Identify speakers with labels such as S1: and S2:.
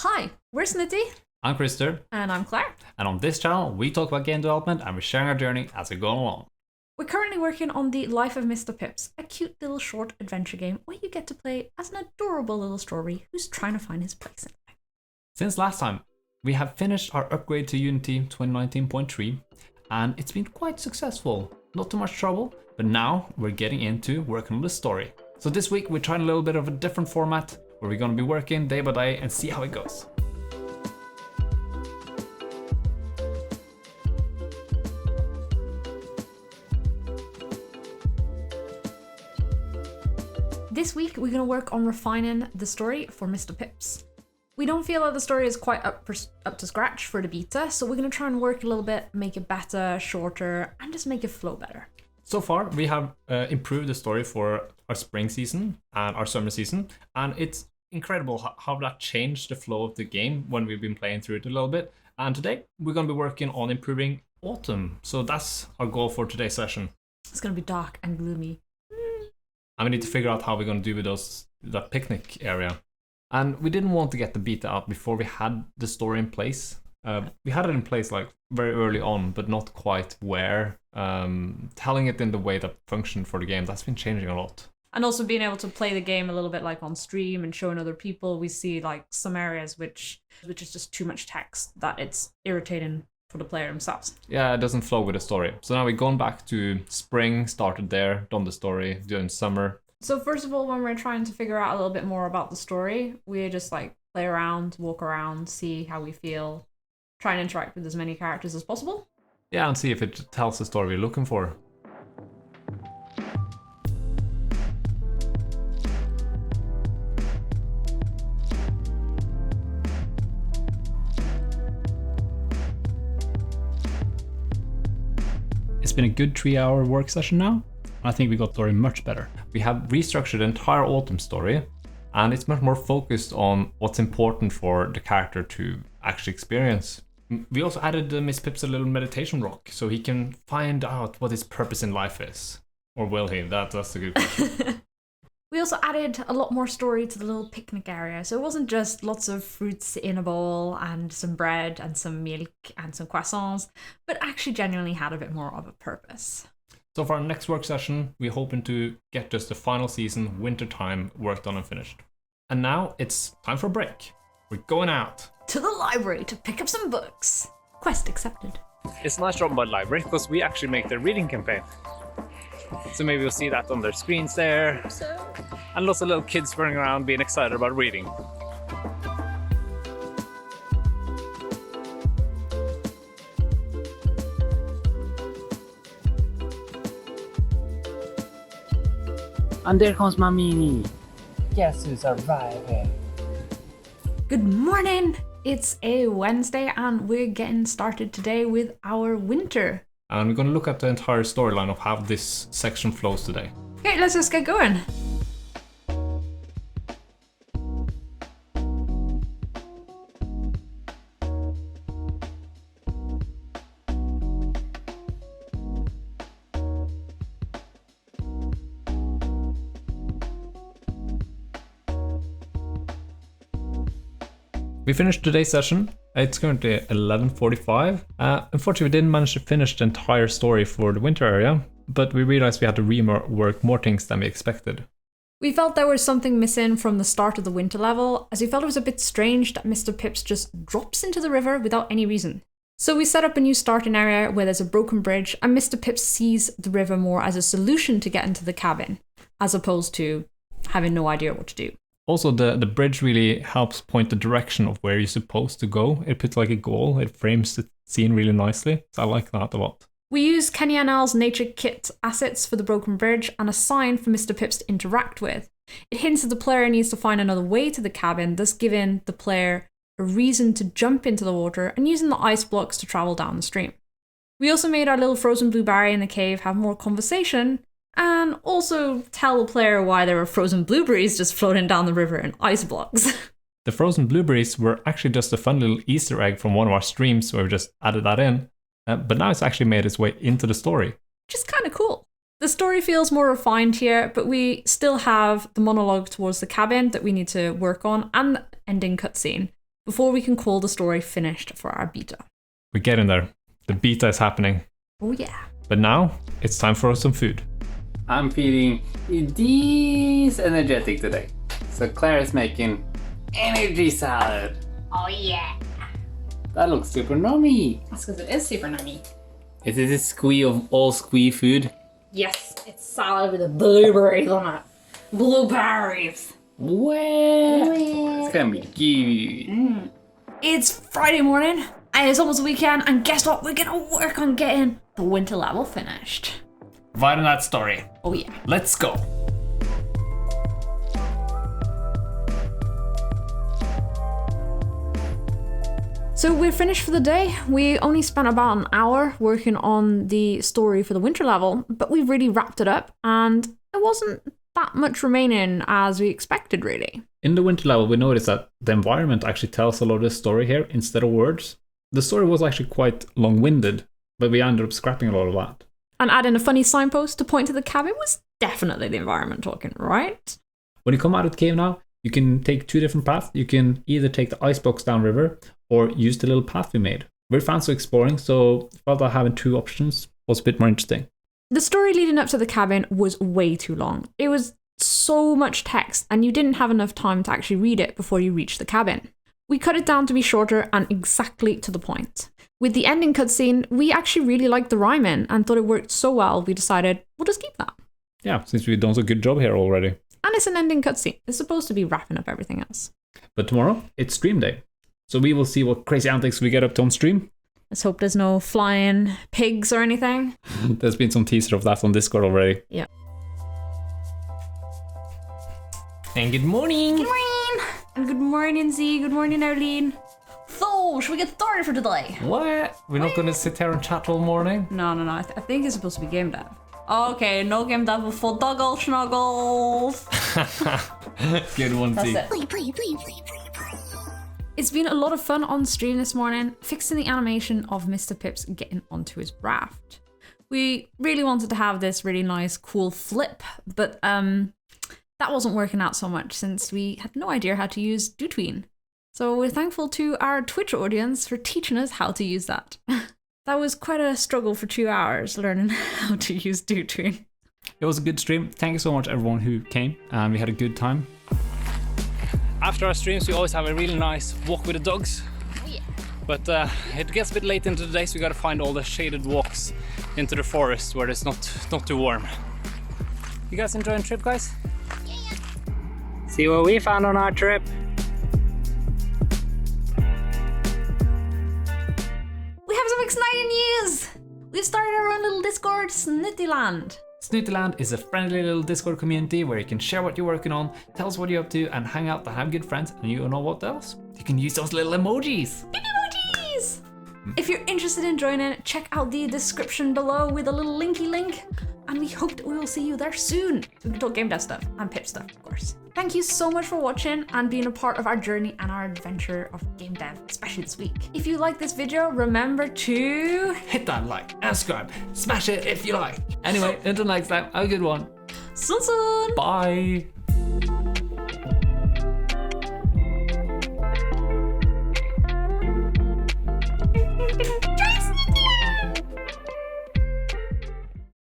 S1: Hi, we're Snuti.
S2: I'm Krister.
S1: And I'm Claire.
S2: And on this channel, we talk about game development and we're sharing our journey as we go along.
S1: We're currently working on The Life of Mr. Pips, a cute little short adventure game where you get to play as an adorable little strawberry who's trying to find his place in life.
S2: Since last time, we have finished our upgrade to Unity 2019.3 and it's been quite successful. Not too much trouble, but now we're getting into working on the story. So this week we're trying a little bit of a different format where we're going to be working day by day and see how it goes.
S1: This week we're going to work on refining the story for Mr. Pips. We don't feel that the story is quite up to scratch for the beta, so we're going to try and work a little bit, make it better, shorter, and just make it flow better.
S2: So far, we have improved the story for our spring season and our summer season, and it's incredible how that changed the flow of the game when we've been playing through it a little bit. And today, we're going to be working on improving autumn. So that's our goal for today's session.
S1: It's going to be dark and gloomy.
S2: And we need to figure out how we're going to do with that picnic area. And we didn't want to get the beta out before we had the story in place. We had it in place like very early on, but not quite where. Telling it in the way that functioned for the game, that's been changing a lot.
S1: And also being able to play the game a little bit like on stream and showing other people, we see like some areas which is just too much text that it's irritating for the player themselves.
S2: Yeah, it doesn't flow with the story. So now we've gone back to spring, started there, done the story, doing summer.
S1: So first of all, when we're trying to figure out a little bit more about the story, we just like play around, walk around, see how we feel, try and interact with as many characters as possible.
S2: Yeah, and see if it tells the story we're looking for. It's been a good 3-hour work session now. I think we got the story much better. We have restructured the entire autumn story, and it's much more focused on what's important for the character to actually experience. We also added Miss Pips a little meditation rock, so he can find out what his purpose in life is. Or will he? That's a good question.
S1: We also added a lot more story to the little picnic area, so it wasn't just lots of fruits in a bowl and some bread and some milk and some croissants, but actually genuinely had a bit more of a purpose.
S2: So for our next work session, we're hoping to get just the final season, winter time, work done and finished. And now it's time for a break. We're going out.
S1: To the library to pick up some books. Quest accepted.
S3: It's nice talking about library because we actually make the reading campaign. So maybe you'll see that on their screens there. And lots of little kids running around being excited about reading.
S4: And there comes Mamini. Guess who's arriving?
S1: Good morning! It's a Wednesday and we're getting started today with our winter.
S2: And we're going to look at the entire storyline of how this section flows today.
S1: Okay, let's just get going.
S2: We finished today's session. It's currently 11:45. Unfortunately, we didn't manage to finish the entire story for the winter area, but we realized we had to rework more things than we expected.
S1: We felt there was something missing from the start of the winter level, as we felt it was a bit strange that Mr. Pips just drops into the river without any reason. So we set up a new starting area where there's a broken bridge, and Mr. Pips sees the river more as a solution to get into the cabin, as opposed to having no idea what to do.
S2: Also, the bridge really helps point the direction of where you're supposed to go. It puts like a goal, it frames the scene really nicely. So I like that a lot.
S1: We use Kenny NL's Nature Kit assets for the broken bridge and a sign for Mr. Pips to interact with. It hints that the player needs to find another way to the cabin, thus giving the player a reason to jump into the water and using the ice blocks to travel down the stream. We also made our little frozen blueberry in the cave have more conversation, and also tell the player why there were frozen blueberries just floating down the river in ice blocks.
S2: The frozen blueberries were actually just a fun little Easter egg from one of our streams where we just added that in. But now it's actually made its way into the story.
S1: Which is kind of cool. The story feels more refined here, but we still have the monologue towards the cabin that we need to work on and the ending cutscene. before we can call the story finished for our beta.
S2: We're getting there. The beta is happening.
S1: Oh yeah.
S2: But now, it's time for some food.
S4: I'm feeling this energetic today. So Claire is making energy salad.
S5: Oh yeah.
S4: That looks super nummy.
S5: That's because it is super nummy.
S4: Is it a squee of all squee food?
S5: Yes, it's salad with the blueberries on it. Blueberries.
S4: Well, it's gonna be good.
S1: It's Friday morning, and it's almost the weekend, and guess what? We're gonna work on getting the winter level finished.
S2: Writing that story.
S1: Oh yeah.
S2: Let's go.
S1: So we're finished for the day. We only spent about an hour working on the story for the winter level, but we really wrapped it up, and it wasn't that much remaining as we expected, really.
S2: In the winter level, we noticed that the environment actually tells a lot of the story here instead of words. The story was actually quite long-winded, but we ended up scrapping a lot of that.
S1: And adding a funny signpost to point to the cabin was definitely the environment talking, right?
S2: When you come out of the cave now, you can take two different paths. You can either take the icebox downriver or use the little path we made. We're fans of exploring, so I felt that having two options was a bit more interesting.
S1: The story leading up to the cabin was way too long. It was so much text, and you didn't have enough time to actually read it before you reached the cabin. We cut it down to be shorter and exactly to the point. With the ending cutscene, we actually really liked the rhyming and thought it worked so well, we decided we'll just keep that.
S2: Yeah, since we've done a good job here already.
S1: And it's an ending cutscene. It's supposed to be wrapping up everything else.
S2: But tomorrow, it's stream day. So we will see what crazy antics we get up to on stream.
S1: Let's hope there's no flying pigs or anything.
S2: There's been some teaser of that on Discord already.
S1: Yeah.
S2: And good morning!
S1: Good morning! And good morning, Z. Good morning, Arlene. So, should we get started for today?
S2: What? We're not going to sit here and chat all morning?
S1: No. I think it's supposed to be game dev. Okay, no game dev for Duggle Snuggles.
S2: Good one, Z.
S1: It's been a lot of fun on stream this morning, fixing the animation of Mr. Pips getting onto his raft. We really wanted to have this really nice, cool flip, but that wasn't working out so much since we had no idea how to use DoTween. So we're thankful to our Twitch audience for teaching us how to use that. That was quite a struggle for 2 hours learning how to use DoTween.
S2: It was a good stream. Thank you so much everyone who came, and we had a good time.
S3: After our streams, we always have a really nice walk with the dogs.
S5: Oh yeah.
S3: But it gets a bit late into the day, so we gotta find all the shaded walks into the forest where it's not too warm. You guys enjoying the trip, guys?
S5: Yeah.
S4: See what we found on our trip.
S1: We have some exciting news! We've started our own little Discord, Snuti Land.
S2: Snuti Land is a friendly little Discord community where you can share what you're working on, tell us what you're up to, and hang out and have good friends. And you know what else? You can use those little emojis.
S1: Emojis! If you're interested in joining, check out the description below with a little linky link. And we hope that we will see you there soon, so we can talk game dev stuff and pip stuff, of course. Thank you so much for watching and being a part of our journey and our adventure of game dev, especially this week. If you like this video, remember to
S2: Hit that like and subscribe. Smash it if you like. Anyway, until next time, have a good one.
S1: soon.
S2: Bye.